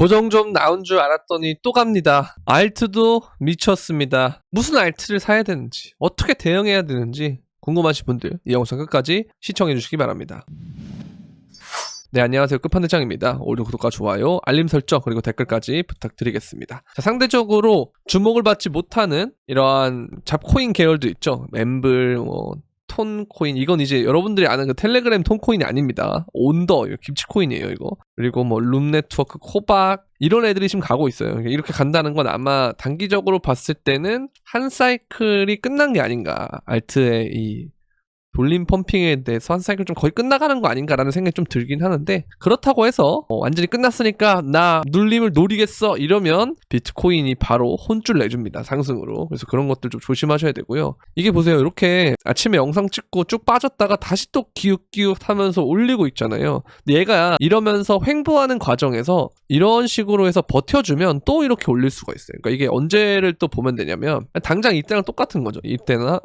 조정 좀 나온 줄 알았더니 또 갑니다. 알트도 미쳤습니다. 무슨 알트를 사야 되는지, 어떻게 대응해야 되는지 궁금하신 분들 이 영상 끝까지 시청해 주시기 바랍니다. 네, 안녕하세요. 끝판대장입니다. 오늘 구독과 좋아요, 알림 설정, 그리고 댓글까지 부탁드리겠습니다. 자, 상대적으로 주목을 받지 못하는 이러한 잡코인 계열도 있죠. 엠블, 톤코인, 이건 이제 여러분들이 아는 그 텔레그램 톤코인이 아닙니다. 온더, 이거 김치코인이에요, 이거. 그리고 뭐 룸네트워크, 코박, 이런 애들이 지금 가고 있어요. 이렇게 간다는 건 아마 단기적으로 봤을 때는 한 사이클이 끝난 게 아닌가. 알트의 이 돌림 펌핑에 대해서 한 사이클 좀 거의 끝나가는 거 아닌가라는 생각이 좀 들긴 하는데, 그렇다고 해서 완전히 끝났으니까 나 눌림을 노리겠어 이러면 비트코인이 바로 혼쭐 내줍니다, 상승으로. 그래서 그런 것들 좀 조심하셔야 되고요. 이게 보세요, 이렇게 아침에 영상 찍고 쭉 빠졌다가 다시 또 기웃기웃 하면서 올리고 있잖아요. 근데 얘가 이러면서 횡보하는 과정에서 이런 식으로 해서 버텨주면 또 이렇게 올릴 수가 있어요. 그러니까 이게 언제를 또 보면 되냐면 당장 이때랑 똑같은 거죠. 이때나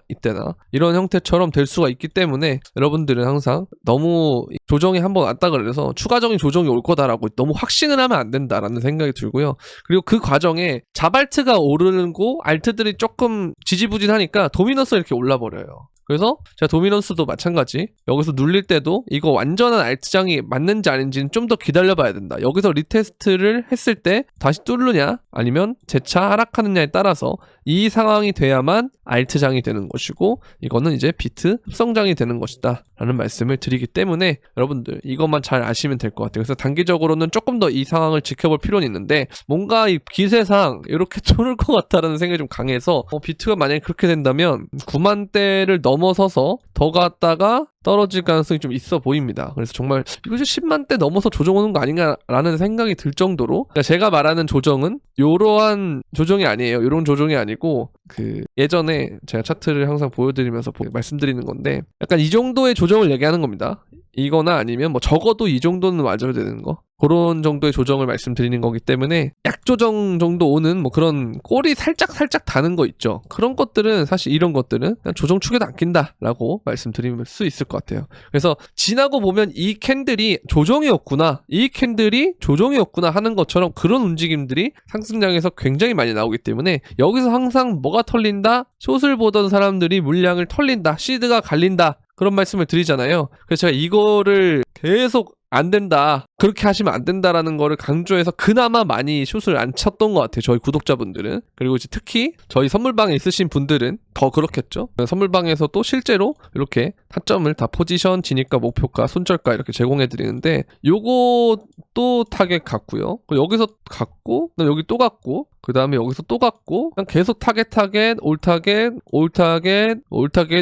이런 형태처럼 될 수가 있기 때문에 여러분들은 항상 너무 조정이 한번 왔다 그래서 추가적인 조정이 올 거다라고 너무 확신을 하면 안 된다라는 생각이 들고요. 그리고 그 과정에 자발트가 오르고 알트들이 조금 지지부진하니까 도미넌스가 이렇게 올라버려요. 그래서 제가 도미넌스도 마찬가지, 여기서 눌릴 때도 이거 완전한 알트장이 맞는지 아닌지는 좀 더 기다려봐야 된다. 여기서 리테스트를 했을 때 다시 뚫느냐 아니면 재차 하락하느냐에 따라서 이 상황이 돼야만 알트장이 되는 것이고, 이거는 이제 비트 흡성장이 되는 것이다 라는 말씀을 드리기 때문에 여러분들 이것만 잘 아시면 될 것 같아요. 그래서 단기적으로는 조금 더 이 상황을 지켜볼 필요는 있는데, 뭔가 이 기세상 이렇게 뚫을 것 같다는 생각이 좀 강해서 비트가 만약에 그렇게 된다면 9만대를 넘어서서 더 갔다가 떨어질 가능성이 좀 있어 보입니다. 그래서 정말 이것이 10만대 넘어서 조정 오는 거 아닌가라는 생각이 들 정도로, 그러니까 제가 말하는 조정은 요러한 조정이 아니에요. 요런 조정이 아니고 그 예전에 제가 차트를 항상 보여드리면서 말씀드리는 건데, 약간 이 정도의 조정을 얘기하는 겁니다. 이거나 아니면 뭐 적어도 이 정도는 맞아야 되는 거, 그런 정도의 조정을 말씀드리는 거기 때문에 약조정 정도 오는 뭐 그런 꼬리 살짝 다는 거 있죠. 그런 것들은 사실 이런 것들은 그냥 조정 축에도 안 낀다라고 말씀드릴 수 있을 것 같아요. 그래서 지나고 보면 이 캔들이 조정이었구나, 이 캔들이 조정이었구나 하는 것처럼 그런 움직임들이 상승장에서 굉장히 많이 나오기 때문에 여기서 항상 뭐가 털린다? 숏을 보던 사람들이 물량을 털린다, 시드가 갈린다, 그런 말씀을 드리잖아요. 그래서 제가 이거를 계속 안 된다, 그렇게 하시면 안 된다라는 거를 강조해서 그나마 많이 숏을 안 쳤던 것 같아요, 저희 구독자분들은. 그리고 이제 특히 저희 선물방에 있으신 분들은 더 그렇겠죠. 선물방에서도 실제로 이렇게 타점을 다 포지션, 진입가, 목표가, 손절가 이렇게 제공해 드리는데, 요거 또 타겟 갔고요, 여기서 갔고, 여기 또 갔고, 그 다음에 여기서 또 갔고, 그냥 계속 타겟, 올 타겟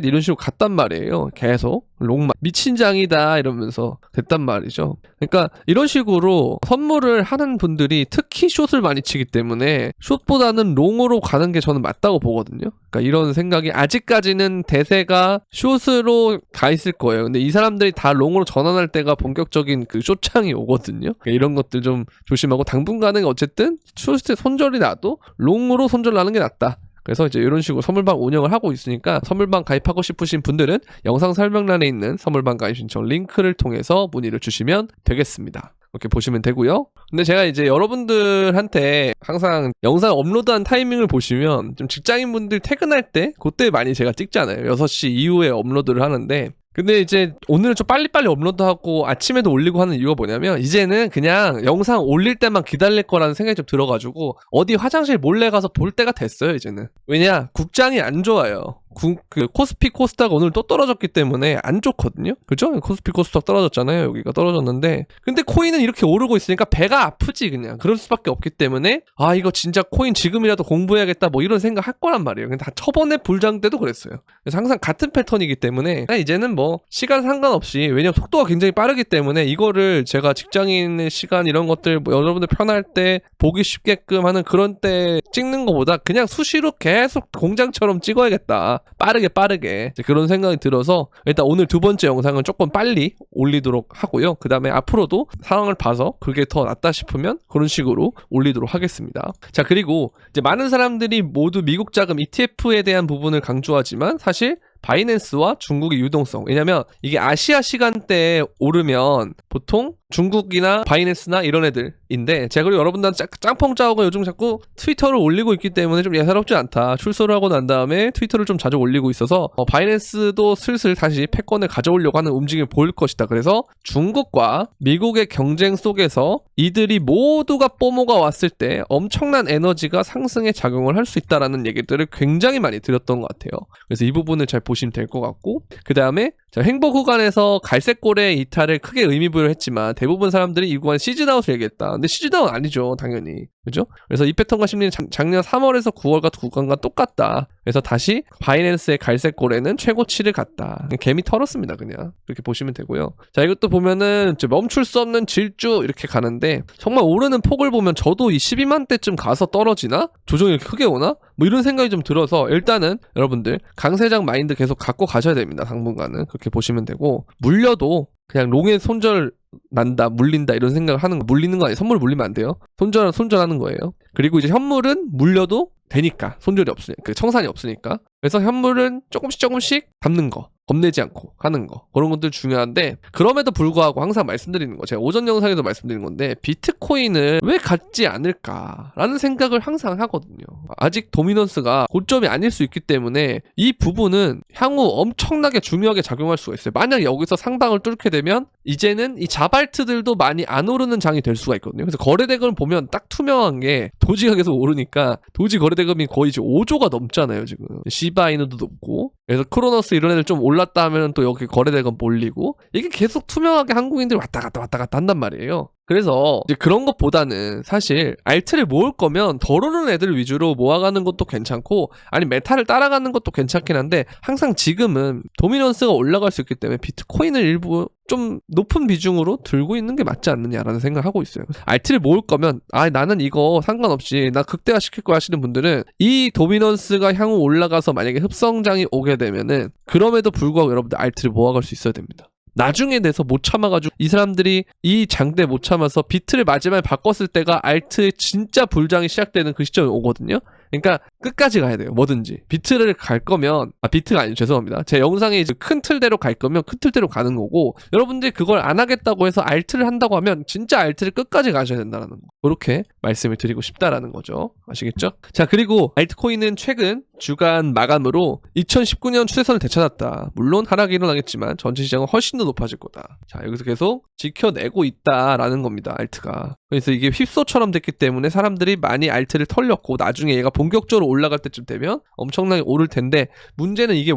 이런 식으로 갔단 말이에요. 계속 롱만 미친 장이다 이러면서 됐단 말이죠. 그러니까 이런 식으로 선물을 하는 분들이 특히 숏을 많이 치기 때문에 숏보다는 롱으로 가는 게 저는 맞다고 보거든요. 그러니까 이런 생각이, 아직까지는 대세가 숏으로 가 있을 거예요. 근데 이 사람들이 다 롱으로 전환할 때가 본격적인 그 숏창이 오거든요. 그러니까 이런 것들 좀 조심하고, 당분간은 어쨌든 숏에 손절이 나도 롱으로 손절 나는 게 낫다. 그래서 이제 이런 식으로 선물방 운영을 하고 있으니까, 선물방 가입하고 싶으신 분들은 영상 설명란에 있는 선물방 가입 신청 링크를 통해서 문의를 주시면 되겠습니다. 이렇게 보시면 되고요. 근데 제가 이제 여러분들한테 항상 영상 업로드한 타이밍을 보시면 좀 직장인분들 퇴근할 때 그때 많이 제가 찍잖아요. 6시 이후에 업로드를 하는데, 근데 이제 오늘은 좀 빨리빨리 업로드하고 아침에도 올리고 하는 이유가 뭐냐면, 이제는 그냥 영상 올릴 때만 기다릴 거라는 생각이 좀 들어가지고 어디 화장실 몰래 가서 볼 때가 됐어요, 이제는. 왜냐, 국장이 안 좋아요. 그 코스피 코스닥 오늘 또 떨어졌기 때문에 안 좋거든요. 그죠? 코스피 코스닥 떨어졌잖아요. 여기가 떨어졌는데, 근데 코인은 이렇게 오르고 있으니까 배가 아프지, 그냥. 그럴 수밖에 없기 때문에 아, 이거 진짜 코인 지금이라도 공부해야겠다 뭐 이런 생각 할 거란 말이에요. 근데 다 저번에 불장 때도 그랬어요. 그래서 항상 같은 패턴이기 때문에 이제는 뭐 시간 상관없이, 왜냐면 속도가 굉장히 빠르기 때문에 이거를 제가 직장인의 시간 이런 것들 뭐 여러분들 편할 때 보기 쉽게끔 하는 그런 때 찍는 것보다 그냥 수시로 계속 공장처럼 찍어야겠다, 빠르게 그런 생각이 들어서 일단 오늘 두 번째 영상은 조금 빨리 올리도록 하고요. 그 다음에 앞으로도 상황을 봐서 그게 더 낫다 싶으면 그런 식으로 올리도록 하겠습니다. 자, 그리고 이제 많은 사람들이 모두 미국 자금 ETF에 대한 부분을 강조하지만 사실 바이낸스와 중국의 유동성, 왜냐면 이게 아시아 시간대에 오르면 보통 중국이나 바이낸스나 이런 애들인데 제가 그리고 여러분들한테 짱펑 짜오가 요즘 자꾸 트위터를 올리고 있기 때문에 좀 예사롭지 않다. 출소를 하고 난 다음에 트위터를 좀 자주 올리고 있어서 바이낸스도 슬슬 다시 패권을 가져오려고 하는 움직임을 보일 것이다. 그래서 중국과 미국의 경쟁 속에서 이들이 모두가 뽀모가 왔을 때 엄청난 에너지가 상승에 작용을 할 수 있다라는 얘기들을 굉장히 많이 드렸던 것 같아요. 그래서 이 부분을 잘 보시면 될 것 같고, 그 다음에 횡보 구간에서 갈색골의 이탈을 크게 의미부여를 했지만 대부분 사람들이 이 구간 시즈다운을 얘기했다. 근데 시즈다운 아니죠, 당연히. 그죠? 그래서 이 패턴과 심리는 작년 3월에서 9월 같은 구간과 똑같다. 그래서 다시 바이낸스의 갈색골에는 최고치를 갔다. 개미 털었습니다, 그냥. 그렇게 보시면 되고요. 자, 이것도 보면은 멈출 수 없는 질주 이렇게 가는데 정말 오르는 폭을 보면 저도 이 12만 대쯤 가서 떨어지나? 조정이 이렇게 크게 오나? 뭐 이런 생각이 좀 들어서 일단은 여러분들 강세장 마인드 계속 갖고 가셔야 됩니다, 당분간은. 그렇게 보시면 되고, 물려도 그냥 롱에 손절 난다, 물린다 이런 생각을 하는 거. 물리는 거 아니에요. 선물 물리면 안 돼요. 손절하는 거예요. 그리고 이제 현물은 물려도 되니까, 손절이 없으니까, 그 청산이 없으니까. 그래서 현물은 조금씩 담는 거, 겁내지 않고 하는 거, 그런 것들 중요한데, 그럼에도 불구하고 항상 말씀드리는 거, 제가 오전 영상에도 말씀드린 건데, 비트코인을 왜 갖지 않을까라는 생각을 항상 하거든요. 아직 도미넌스가 고점이 아닐 수 있기 때문에 이 부분은 향후 엄청나게 중요하게 작용할 수가 있어요. 만약 여기서 상방을 뚫게 되면 이제는 이 자발트들도 많이 안 오르는 장이 될 수가 있거든요. 그래서 거래대금 보면 딱 투명한 게 도지가 계속 오르니까, 도지 거래대금이 거의 이제 5조가 넘잖아요, 지금. 시바이누도 높고. 그래서 크로노스 이런 애들 좀 올랐다 하면 또 여기 거래대금 몰리고, 이게 계속 투명하게 한국인들이 왔다 갔다 한단 말이에요. 그래서 이제 그런 것보다는 사실 알트를 모을 거면 덜 오르는 애들 위주로 모아가는 것도 괜찮고, 아니 메타를 따라가는 것도 괜찮긴 한데, 항상 지금은 도미넌스가 올라갈 수 있기 때문에 비트코인을 일부 좀 높은 비중으로 들고 있는 게 맞지 않느냐라는 생각을 하고 있어요. 알트를 모을 거면 나는 이거 상관없이 나 극대화 시킬 거야 하시는 분들은, 이 도미넌스가 향후 올라가서 만약에 흡성장이 오게 되면은 그럼에도 불구하고 여러분들 알트를 모아갈 수 있어야 됩니다. 나중에 돼서 못 참아가지고 이 사람들이 이 장대 못 참아서 비트를 마지막에 바꿨을 때가 알트의 진짜 불장이 시작되는 그 시점이 오거든요. 그러니까 끝까지 가야 돼요. 뭐든지. 비트를 갈 거면, 비트가 아니죠, 죄송합니다. 제 영상에 이제 큰 틀대로 갈 거면 큰 틀대로 가는 거고, 여러분들이 그걸 안 하겠다고 해서 알트를 한다고 하면 진짜 알트를 끝까지 가셔야 된다는 거, 그렇게 말씀을 드리고 싶다라는 거죠. 아시겠죠? 자, 그리고 알트코인은 최근 주간 마감으로 2019년 추세선을 되찾았다. 물론 하락이 일어나겠지만 전체 시장은 훨씬 더 높아질 거다. 자, 여기서 계속 지켜내고 있다라는 겁니다, 알트가. 그래서 이게 휩소처럼 됐기 때문에 사람들이 많이 알트를 털렸고, 나중에 얘가 본격적으로 올라갈 때쯤 되면 엄청나게 오를 텐데, 문제는 이게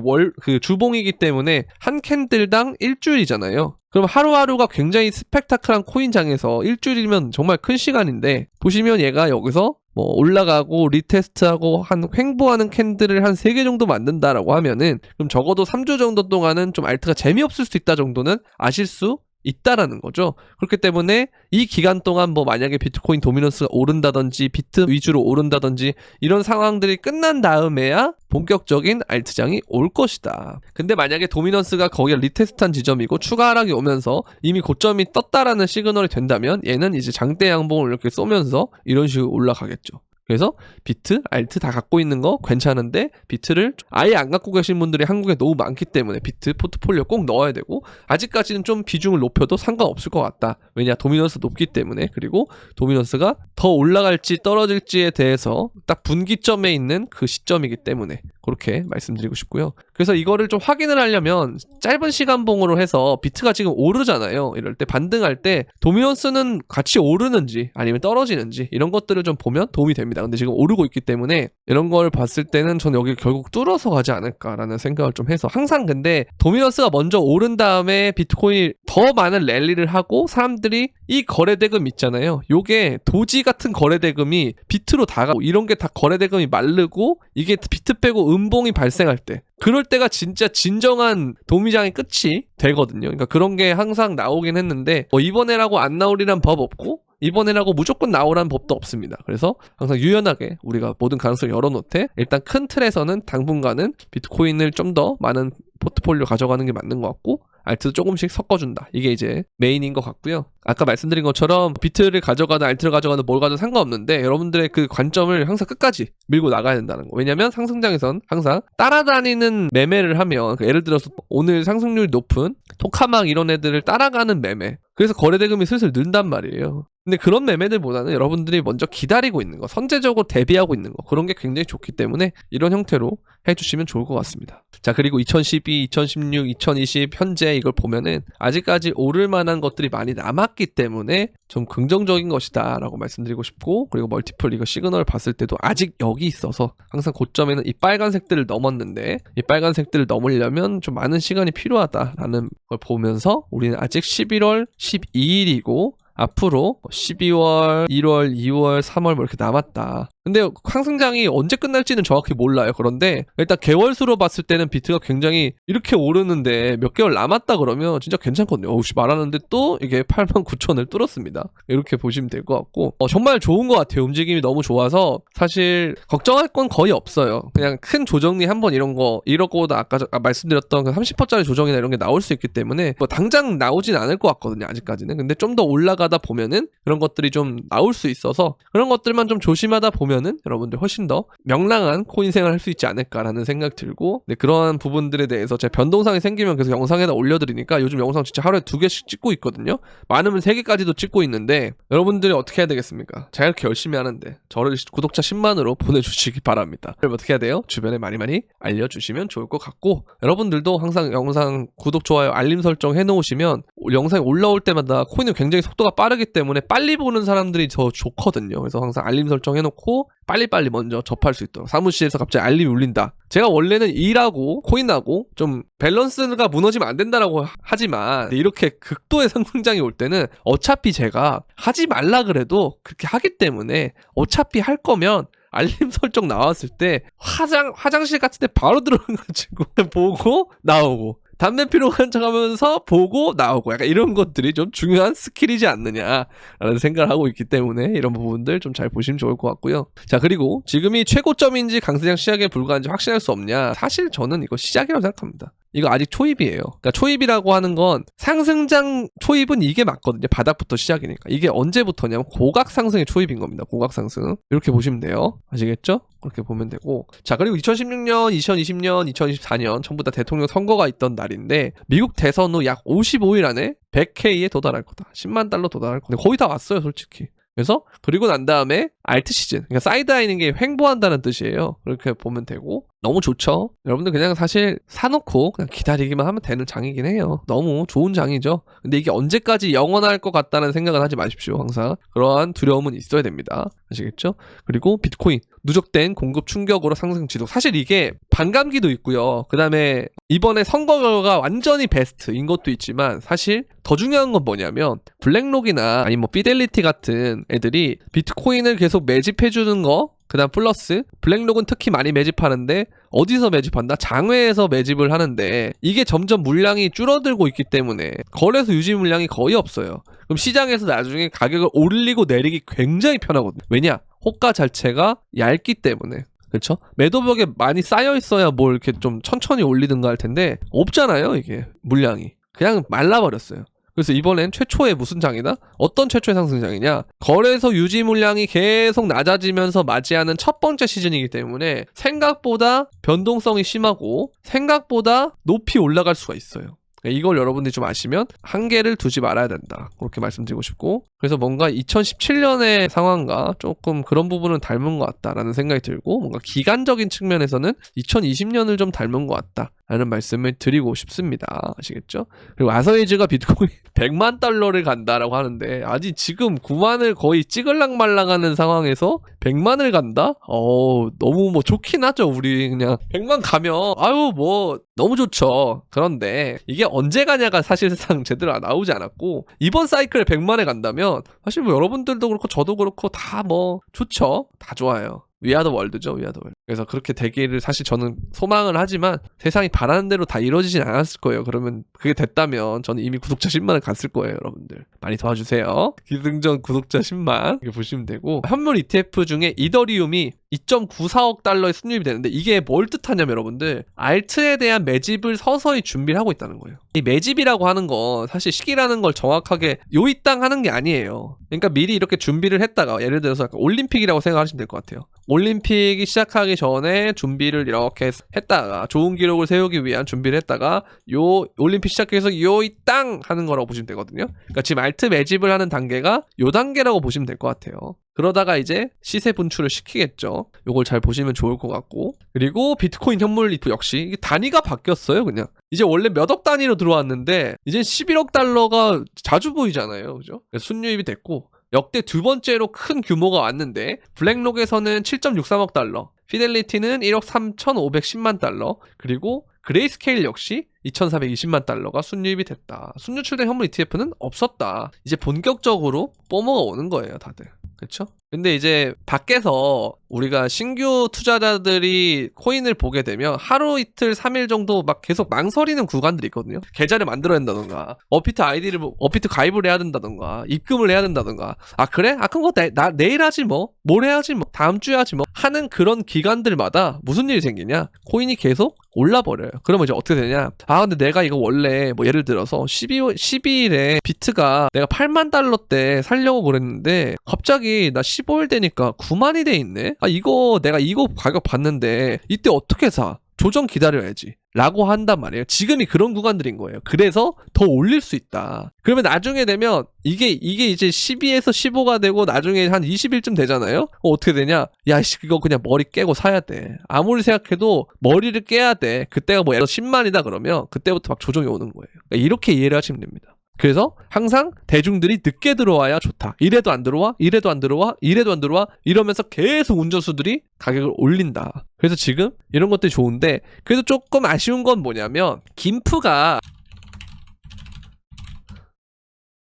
주봉이기 때문에 한 캔들당 일주일이잖아요. 그럼 하루하루가 굉장히 스펙타클한 코인장에서 일주일이면 정말 큰 시간인데, 보시면 얘가 여기서 뭐 올라가고 리테스트하고 한 횡보하는 캔들을 한 3개 정도 만든다라고 하면은, 그럼 적어도 3주 정도 동안은 좀 알트가 재미없을 수 있다 정도는 아실 수 있다라는 거죠. 그렇기 때문에 이 기간 동안 뭐 만약에 비트코인 도미넌스가 오른다든지 비트 위주로 오른다든지 이런 상황들이 끝난 다음에야 본격적인 알트장이 올 것이다. 근데 만약에 도미넌스가 거기에 리테스트한 지점이고 추가 하락이 오면서 이미 고점이 떴다라는 시그널이 된다면 얘는 이제 장대 양봉을 이렇게 쏘면서 이런 식으로 올라가겠죠. 그래서 비트, 알트 다 갖고 있는 거 괜찮은데, 비트를 아예 안 갖고 계신 분들이 한국에 너무 많기 때문에 비트 포트폴리오 꼭 넣어야 되고, 아직까지는 좀 비중을 높여도 상관없을 것 같다. 왜냐, 도미넌스 높기 때문에. 그리고 도미넌스가 더 올라갈지 떨어질지에 대해서 딱 분기점에 있는 그 시점이기 때문에 그렇게 말씀드리고 싶고요. 그래서 이거를 좀 확인을 하려면 짧은 시간봉으로 해서, 비트가 지금 오르잖아요. 이럴 때 반등할 때 도미넌스는 같이 오르는지 아니면 떨어지는지 이런 것들을 좀 보면 도움이 됩니다. 근데 지금 오르고 있기 때문에 이런 걸 봤을 때는 전 여기 결국 뚫어서 가지 않을까라는 생각을 좀 해서, 항상 근데 도미넌스가 먼저 오른 다음에 비트코인이 더 많은 랠리를 하고 사람들이 이 거래대금 있잖아요. 요게 도지 같은 거래대금이 비트로 다 가고, 이런 게 다 거래대금이 마르고 이게 비트 빼고 음봉이 발생할 때, 그럴 때가 진짜 진정한 도미장의 끝이 되거든요. 그러니까 그런 게 항상 나오긴 했는데, 이번에라고 안 나오리란 법 없고 이번에라고 무조건 나오라는 법도 없습니다. 그래서 항상 유연하게 우리가 모든 가능성을 열어놓되, 일단 큰 틀에서는 당분간은 비트코인을 좀 더 많은 포트폴리오 가져가는 게 맞는 것 같고 알트도 조금씩 섞어준다. 이게 이제 메인인 것 같고요. 아까 말씀드린 것처럼 비트를 가져가든 알트를 가져가든 뭘 가져도 상관없는데 여러분들의 그 관점을 항상 끝까지 밀고 나가야 된다는 거. 왜냐면 상승장에선 항상 따라다니는 매매를 하면 예를 들어서 오늘 상승률이 높은 토카막 이런 애들을 따라가는 매매, 그래서 거래대금이 슬슬 는단 말이에요. 근데 그런 매매들보다는 여러분들이 먼저 기다리고 있는 거, 선제적으로 대비하고 있는 거, 그런 게 굉장히 좋기 때문에 이런 형태로 해주시면 좋을 것 같습니다. 자, 그리고 2012, 2016, 2020 현재 이걸 보면은 아직까지 오를 만한 것들이 많이 남았기 때문에 좀 긍정적인 것이다 라고 말씀드리고 싶고, 그리고 멀티플 이거 시그널을 봤을 때도 아직 여기 있어서 항상 고점에는 이 빨간색들을 넘었는데 이 빨간색들을 넘으려면 좀 많은 시간이 필요하다라는 걸 보면서 우리는 아직 11월 12일이고 앞으로 12월, 1월, 2월, 3월 뭐 이렇게 남았다. 근데 상승장이 언제 끝날지는 정확히 몰라요. 그런데 일단 개월수로 봤을 때는 비트가 굉장히 이렇게 오르는데 몇 개월 남았다 그러면 진짜 괜찮거든요. 어우씨 말하는데 또 이게 89,000을 뚫었습니다. 이렇게 보시면 될 것 같고 정말 좋은 것 같아요. 움직임이 너무 좋아서 사실 걱정할 건 거의 없어요. 그냥 큰 조정리 한번 이러고도 아까 말씀드렸던 그 30%짜리 조정이나 이런 게 나올 수 있기 때문에 뭐 당장 나오진 않을 것 같거든요. 아직까지는. 근데 좀 더 올라가다 보면은 그런 것들이 좀 나올 수 있어서 그런 것들만 좀 조심하다 보면은 여러분들 훨씬 더 명랑한 코인 생활 할 수 있지 않을까라는 생각 들고, 네, 그러한 부분들에 대해서 제가 변동상이 생기면 계속 영상에다 올려드리니까 요즘 영상 진짜 하루에 2개씩 찍고 있거든요. 많으면 3개까지도 찍고 있는데 여러분들이 어떻게 해야 되겠습니까? 제가 이렇게 열심히 하는데 저를 구독자 10만으로 보내주시기 바랍니다. 그럼 어떻게 해야 돼요? 주변에 많이 알려주시면 좋을 것 같고, 여러분들도 항상 영상 구독, 좋아요, 알림 설정 해놓으시면 영상이 올라올 때마다 코인은 굉장히 속도가 빠르기 때문에 빨리 보는 사람들이 더 좋거든요. 그래서 항상 알림 설정 해놓고 빨리빨리 먼저 접할 수 있도록. 사무실에서 갑자기 알림이 울린다. 제가 원래는 일하고 코인하고 좀 밸런스가 무너지면 안 된다라고 하지만 이렇게 극도의 상승장이 올 때는 어차피 제가 하지 말라 그래도 그렇게 하기 때문에 어차피 할 거면 알림 설정 나왔을 때 화장실 같은 데 바로 들어가가지고 보고 나오고 담배 피러 간 척하면서 보고 나오고 약간 이런 것들이 좀 중요한 스킬이지 않느냐라는 생각을 하고 있기 때문에 이런 부분들 좀 잘 보시면 좋을 것 같고요. 자, 그리고 지금이 최고점인지 강세장 시작에 불과한지 확신할 수 없냐? 사실 저는 이거 시작이라고 생각합니다. 이거 아직 초입이에요. 그러니까 초입이라고 하는 건 상승장 초입은 이게 맞거든요. 바닥부터 시작이니까. 이게 언제부터냐면 고각 상승의 초입인 겁니다. 고각 상승. 이렇게 보시면 돼요. 아시겠죠? 그렇게 보면 되고. 자, 그리고 2016년, 2020년, 2024년 전부 다 대통령 선거가 있던 날인데 미국 대선 후 약 55일 안에 100K에 도달할 거다. 10만 달러 도달할 거다. 거의 다 왔어요, 솔직히. 그래서 그리고 난 다음에 알트 시즌, 그러니까 사이드라이는 게 횡보한다는 뜻이에요. 그렇게 보면 되고 너무 좋죠. 여러분들 그냥 사실 사놓고 그냥 기다리기만 하면 되는 장이긴 해요. 너무 좋은 장이죠. 근데 이게 언제까지 영원할 것 같다는 생각은 하지 마십시오. 항상 그러한 두려움은 있어야 됩니다. 아시겠죠? 그리고 비트코인 누적된 공급 충격으로 상승 지속. 사실 이게 반감기도 있고요. 그 다음에 이번에 선거가 완전히 베스트인 것도 있지만 사실 더 중요한 건 뭐냐면 블랙록이나 아니면 뭐 피델리티 같은 애들이 비트코인을 계속 매집해주는 거, 그 다음 플러스 블랙록은 특히 많이 매집하는데 어디서 매집한다? 장외에서 매집을 하는데 이게 점점 물량이 줄어들고 있기 때문에 거래소 유지 물량이 거의 없어요. 그럼 시장에서 나중에 가격을 올리고 내리기 굉장히 편하거든요. 왜냐? 호가 자체가 얇기 때문에. 그렇죠? 매도벽에 많이 쌓여 있어야 뭘 이렇게 좀 천천히 올리든가 할 텐데 없잖아요. 이게 물량이 그냥 말라버렸어요. 그래서 이번엔 최초의 무슨 장이다? 어떤 최초의 상승장이냐? 거래소 유지 물량이 계속 낮아지면서 맞이하는 첫 번째 시즌이기 때문에 생각보다 변동성이 심하고 생각보다 높이 올라갈 수가 있어요. 이걸 여러분들이 좀 아시면 한계를 두지 말아야 된다. 그렇게 말씀드리고 싶고, 그래서 뭔가 2017년의 상황과 조금 그런 부분은 닮은 것 같다라는 생각이 들고, 뭔가 기간적인 측면에서는 2020년을 좀 닮은 것 같다 라는 말씀을 드리고 싶습니다. 아시겠죠? 그리고 아서에이즈가 비트코인 100만 달러를 간다라고 하는데 아직 지금 9만을 거의 찍을락 말락하는 상황에서 100만을 간다? 너무 뭐 좋긴 하죠. 우리 그냥 100만 가면 아유 뭐 너무 좋죠. 그런데 이게 언제 가냐가 사실상 제대로 나오지 않았고, 이번 사이클에 100만에 간다면 사실 뭐 여러분들도 그렇고 저도 그렇고 다 뭐 좋죠. 다 좋아요. 위아더 월드죠, 위아더 월드. 그래서 그렇게 되기를 사실 저는 소망을 하지만 세상이 바라는 대로 다 이루어지진 않았을 거예요. 그러면 그게 됐다면 저는 이미 구독자 10만을 갔을 거예요, 여러분들. 많이 도와주세요. 기승전 구독자 10만 이렇게 보시면 되고, 현물 ETF 중에 이더리움이 2.94억 달러의 순유입이 되는데 이게 뭘 뜻하냐면 여러분들 알트에 대한 매집을 서서히 준비를 하고 있다는 거예요. 이 매집이라고 하는 건 사실 시기라는 걸 정확하게 요이 땅 하는 게 아니에요. 그러니까 미리 이렇게 준비를 했다가 예를 들어서 약간 올림픽이라고 생각하시면 될 것 같아요. 올림픽이 시작하기 전에 준비를 이렇게 했다가 좋은 기록을 세우기 위한 준비를 했다가 요 올림픽 시작해서 요이 땅 하는 거라고 보시면 되거든요. 그러니까 지금 알트 매집을 하는 단계가 요 단계라고 보시면 될 것 같아요. 그러다가 이제 시세 분출을 시키겠죠. 요걸 잘 보시면 좋을 것 같고, 그리고 비트코인 현물 ETF 역시 이게 단위가 바뀌었어요. 그냥 이제 원래 몇 억 단위로 들어왔는데 이제 11억 달러가 자주 보이잖아요, 그죠? 그래서 순유입이 됐고, 역대 두 번째로 큰 규모가 왔는데 블랙록에서는 7.63억 달러, 피델리티는 1억 3,510만 달러, 그리고 그레이스케일 역시 2,420만 달러가 순유입이 됐다. 순유출된 현물 ETF는 없었다. 이제 본격적으로 뽀모가 오는 거예요, 다들. 그렇죠? 근데 이제 밖에서 우리가 신규 투자자들이 코인을 보게 되면 하루 이틀 3일 정도 막 계속 망설이는 구간들이 있거든요. 계좌를 만들어야 된다던가, 어피트 가입을 해야 된다던가, 입금을 해야 된다던가, 아 그래? 아 그럼 나 내일 하지 뭐, 모레 하지 뭐, 다음 주에 하지 뭐 하는 그런 기간들마다 무슨 일이 생기냐? 코인이 계속 올라버려요. 그러면 이제 어떻게 되냐? 아 근데 내가 이거 원래 뭐 예를 들어서 12일에 비트가 내가 8만 달러 때 살려고 그랬는데 갑자기 나 15일 되니까 9만이 돼 있네? 아 내가 이거 가격 봤는데 이때 어떻게 사? 조정 기다려야지 라고 한단 말이에요. 지금이 그런 구간들인 거예요. 그래서 더 올릴 수 있다. 그러면 나중에 되면 이게 이제 12에서 15가 되고 나중에 한 20일쯤 되잖아요. 어떻게 되냐? 야 이거 그냥 머리 깨고 사야 돼. 아무리 생각해도 머리를 깨야 돼. 그때가 뭐 예를 들어 10만이다 그러면 그때부터 막 조정이 오는 거예요. 그러니까 이렇게 이해를 하시면 됩니다. 그래서 항상 대중들이 늦게 들어와야 좋다. 이래도 안 들어와, 이래도 안 들어와, 이래도 안 들어와 이러면서 계속 운전수들이 가격을 올린다. 그래서 지금 이런 것들이 좋은데, 그래도 조금 아쉬운 건 뭐냐면 김프가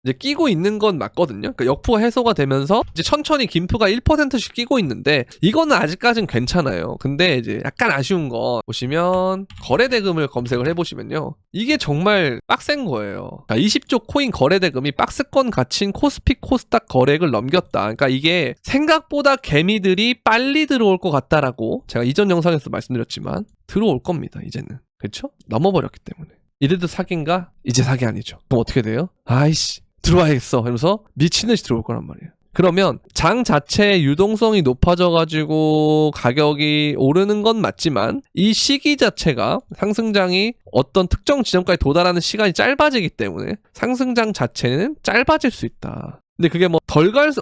이제 끼고 있는 건 맞거든요. 그러니까 역푸가 해소가 되면서 이제 천천히 김프가 1%씩 끼고 있는데 이거는 아직까진 괜찮아요. 근데 이제 약간 아쉬운 거 보시면 거래대금을 검색을 해보시면요. 이게 정말 빡센 거예요. 그러니까 20조 코인 거래대금이 박스권 가친 코스피 코스닥 거래액을 넘겼다. 그러니까 이게 생각보다 개미들이 빨리 들어올 것 같다라고 제가 이전 영상에서 말씀드렸지만 들어올 겁니다. 이제는. 그렇죠? 넘어버렸기 때문에. 이래도 사기인가? 이제 사기 아니죠. 그럼 어떻게 돼요? 아이씨 들어와야겠어 이러면서 미친듯이 들어올 거란 말이에요. 그러면 장 자체의 유동성이 높아져가지고 가격이 오르는 건 맞지만 이 시기 자체가 상승장이 어떤 특정 지점까지 도달하는 시간이 짧아지기 때문에 상승장 자체는 짧아질 수 있다. 근데 그게 뭐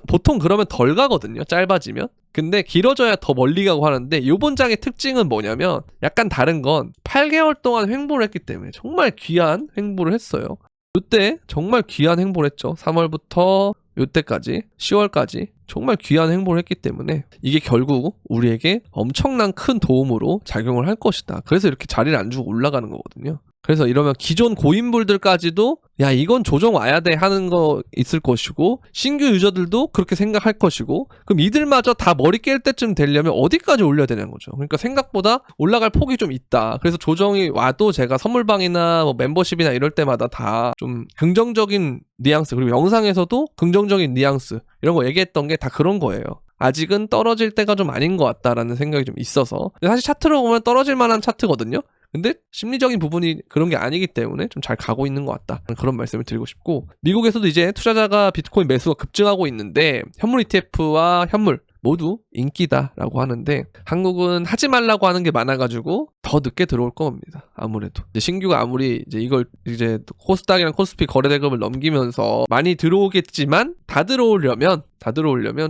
보통 그러면 덜 가거든요. 짧아지면. 근데 길어져야 더 멀리 가고 하는데 요번 장의 특징은 뭐냐면 약간 다른 건 8개월 동안 횡보를 했기 때문에 정말 귀한 횡보를 했어요. 이때 정말 귀한 횡보를 했죠. 3월부터 이때까지 10월까지 정말 귀한 행보를 했기 때문에 이게 결국 우리에게 엄청난 큰 도움으로 작용을 할 것이다. 그래서 이렇게 자리를 안 주고 올라가는 거거든요. 그래서 이러면 기존 고인물들까지도 야 이건 조정 와야 돼 하는 거 있을 것이고 신규 유저들도 그렇게 생각할 것이고 그럼 이들마저 다 머리 깰 때쯤 되려면 어디까지 올려야 되냐는 거죠. 그러니까 생각보다 올라갈 폭이 좀 있다. 그래서 조정이 와도 제가 선물방이나 뭐 멤버십이나 이럴 때마다 다 좀 긍정적인 뉘앙스 그리고 영상에서도 긍정적인 뉘앙스 이런 거 얘기했던 게 다 그런 거예요. 아직은 떨어질 때가 좀 아닌 것 같다라는 생각이 좀 있어서 사실 차트로 보면 떨어질 만한 차트거든요. 근데 심리적인 부분이 그런 게 아니기 때문에 좀 잘 가고 있는 것 같다. 그런 말씀을 드리고 싶고 미국에서도 이제 투자자가 비트코인 매수가 급증하고 있는데 현물 ETF와 현물 모두 인기다라고 하는데 한국은 하지 말라고 하는 게 많아가지고 더 늦게 들어올 겁니다. 아무래도 이제 신규가 아무리 이걸 코스닥이랑 코스피 거래대금을 넘기면서 많이 들어오겠지만 다 들어오려면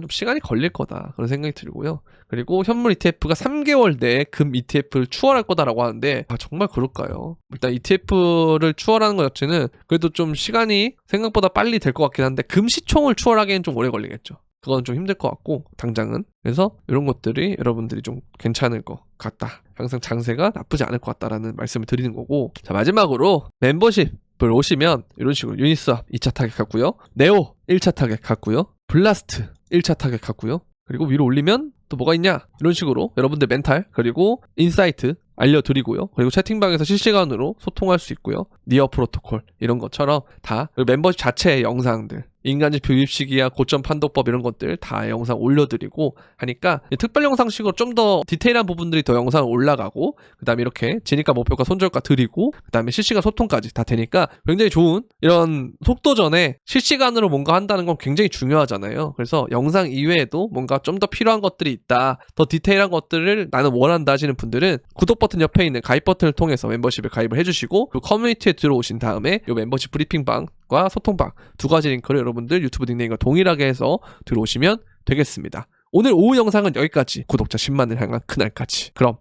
좀 시간이 걸릴 거다 그런 생각이 들고요. 그리고 현물 ETF가 3개월 내에 금 ETF를 추월할 거다라고 하는데 정말 그럴까요? 일단 ETF를 추월하는 것 자체는 그래도 좀 시간이 생각보다 빨리 될 것 같긴 한데 금 시총을 추월하기엔 좀 오래 걸리겠죠. 그건 좀 힘들 것 같고 당장은. 그래서 이런 것들이 여러분들이 좀 괜찮을 것 같다. 항상 장세가 나쁘지 않을 것 같다라는 말씀을 드리는 거고, 자 마지막으로 멤버십을 오시면 이런 식으로 유니스왑 2차 타겟 갔고요, 네오 1차 타겟 갔고요, 블라스트 1차 타겟 갔고요, 그리고 위로 올리면 또 뭐가 있냐? 이런 식으로 여러분들 멘탈 그리고 인사이트 알려드리고요. 그리고 채팅방에서 실시간으로 소통할 수 있고요. 니어 프로토콜 이런 것처럼 다 멤버십 자체의 영상들 인간지표 유입시기야 고점 판독법 이런 것들 다 영상 올려드리고 하니까 특별 영상식으로 좀 더 디테일한 부분들이 더 영상 올라가고 그 다음에 이렇게 진입가 목표가 손절가 드리고 그 다음에 실시간 소통까지 다 되니까 굉장히 좋은 이런 속도전에 실시간으로 뭔가 한다는 건 굉장히 중요하잖아요. 그래서 영상 이외에도 뭔가 좀 더 필요한 것들이 있다, 더 디테일한 것들을 나는 원한다 하시는 분들은 구독 버튼 옆에 있는 가입 버튼을 통해서 멤버십에 가입을 해주시고 그 커뮤니티에 들어오신 다음에 이 멤버십 브리핑방과 소통방 두 가지 링크를 여러분들 유튜브 닉네임과 동일하게 해서 들어오시면 되겠습니다. 오늘 오후 영상은 여기까지. 구독자 10만을 향한 그날까지. 그럼